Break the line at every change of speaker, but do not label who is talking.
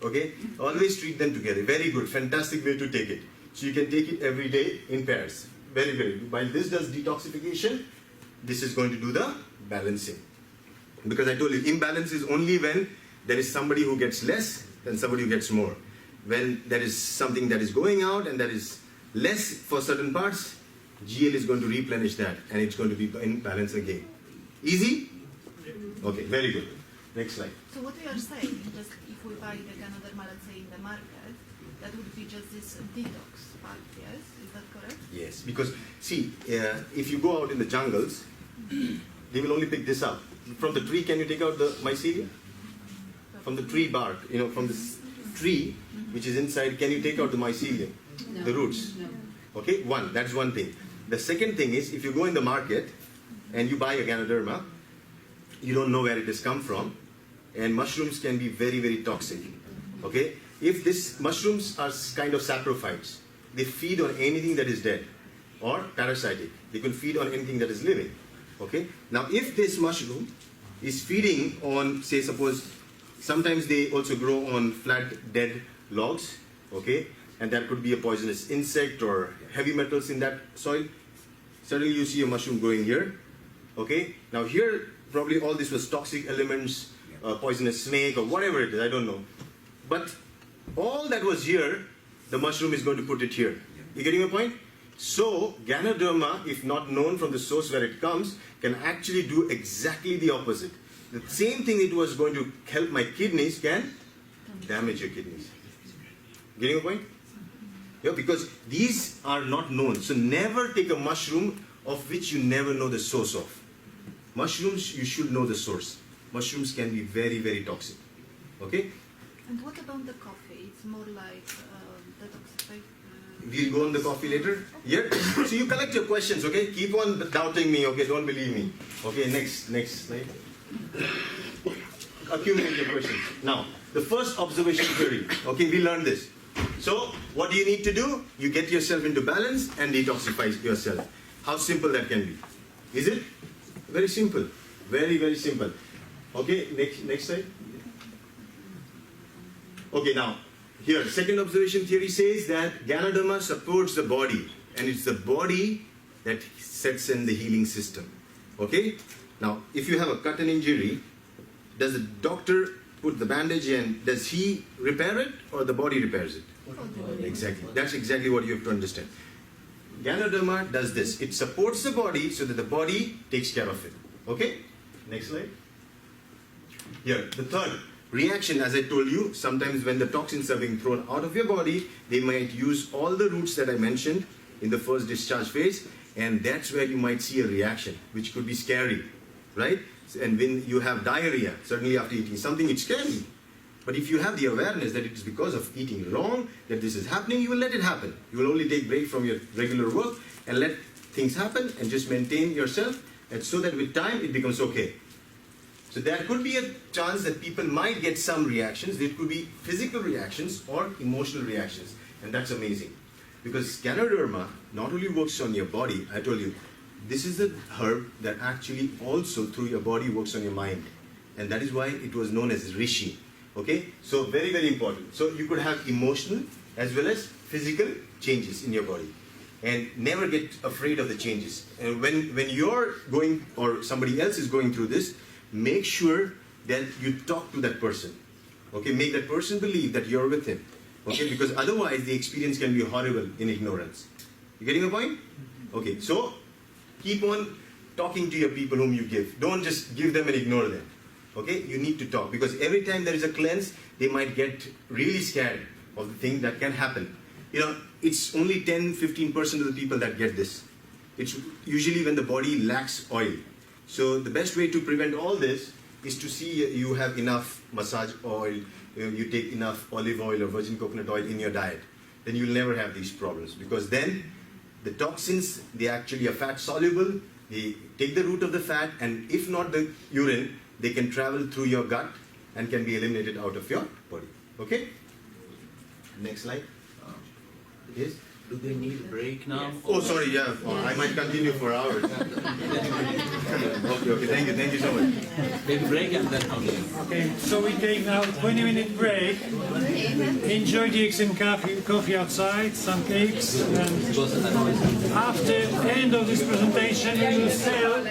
Okay? Always treat them together. Very good, fantastic way to take it. So you can take it every day in pairs. Very, very good. While this does detoxification, this is going to do the balancing. Because I told you, imbalance is only when there is somebody who gets less than somebody who gets more. When there is something that is going out and there is less for certain parts, GL is going to replenish that and it's going to be in balance again. Easy? Okay, very good. Next slide.
So what we are saying, just if we buy the Ganoderma, let's say in the market, that would be just this detox part, yes? Is that correct?
Yes, because see, if you go out in the jungles, they will only pick this up. From the tree, can you take out the mycelium? From the tree bark, from this tree, which is inside, can you take out the mycelium?
No.
The roots?
No.
Okay, that's one thing. The second thing is, if you go in the market and you buy a Ganoderma, you don't know where it has come from, and mushrooms can be very, very toxic. Okay? If these mushrooms are kind of saprophytes, they feed on anything that is dead or parasitic. They can feed on anything that is living. Okay? Now, if this mushroom is feeding on, say, suppose, sometimes they also grow on flat, dead logs, okay? And that could be a poisonous insect or heavy metals in that soil. Suddenly you see a mushroom growing here, okay? Now here, probably all this was toxic elements, poisonous snake or whatever it is, I don't know. But all that was here, the mushroom is going to put it here. You getting my point? So, Ganoderma, if not known from the source where it comes, can actually do exactly the opposite. The same thing it was going to help my kidneys can damage your kidneys. Getting a point? Yeah, because these are not known. So never take a mushroom of which you never know the source of. Mushrooms, you should know the source. Mushrooms can be very, very toxic. Okay?
And what about the coffee? It's more like detoxify.
We'll go on the coffee later. Yeah. So you collect your questions, okay? Keep on doubting me, okay? Don't believe me. Okay, next slide. Accumulate your questions. Now, the first observation theory. Okay, we learned this. So, what do you need to do? You get yourself into balance and detoxify yourself. How simple that can be. Is it? Very simple. Very, very simple. Okay, next slide. Okay, now, here, second observation theory says that Ganoderma supports the body, and it's the body that sets in the healing system. Okay? Now, if you have a cut and injury, does the doctor put the bandage in, does he repair it or the body repairs it? Exactly. That's exactly what you have to understand. Ganoderma does this. It supports the body so that the body takes care of it. Okay? Next slide. Here, the third. Reaction, as I told you, sometimes when the toxins are being thrown out of your body, they might use all the roots that I mentioned in the first discharge phase, and that's where you might see a reaction, which could be scary, right? And when you have diarrhea, certainly after eating something, it's scary. But if you have the awareness that it is because of eating wrong that this is happening, you will let it happen. You will only take break from your regular work and let things happen and just maintain yourself, and so that with time it becomes okay. So there could be a chance that people might get some reactions. There could be physical reactions or emotional reactions. And that's amazing. Because Ganoderma not only works on your body, I told you, this is a herb that actually also through your body works on your mind. And that is why it was known as Rishi. Okay? So very, very important. So you could have emotional as well as physical changes in your body. And never get afraid of the changes. And when you're going or somebody else is going through this, make sure that you talk to that person. Okay, make that person believe that you're with him. Okay, because otherwise the experience can be horrible in ignorance. You getting a point? Okay, so keep on talking to your people whom you give. Don't just give them and ignore them. Okay, you need to talk, because every time there is a cleanse, they might get really scared of the thing that can happen. It's only 10-15% of the people that get this. It's usually when the body lacks oil. So the best way to prevent all this is to see you have enough massage oil, you take enough olive oil or virgin coconut oil in your diet. Then you'll never have these problems, because then the toxins, they actually are fat soluble, they take the root of the fat, and if not the urine, they can travel through your gut and can be eliminated out of your body. Okay? Next slide. Yes?
Do they need a break now?
Oh, sorry, yeah, I might continue for hours. Okay, thank you so much.
Take a break and then continue.
Okay, so we take now a 20-minute break. Enjoy the eggs and coffee outside, some cakes, and after end of this presentation we will sell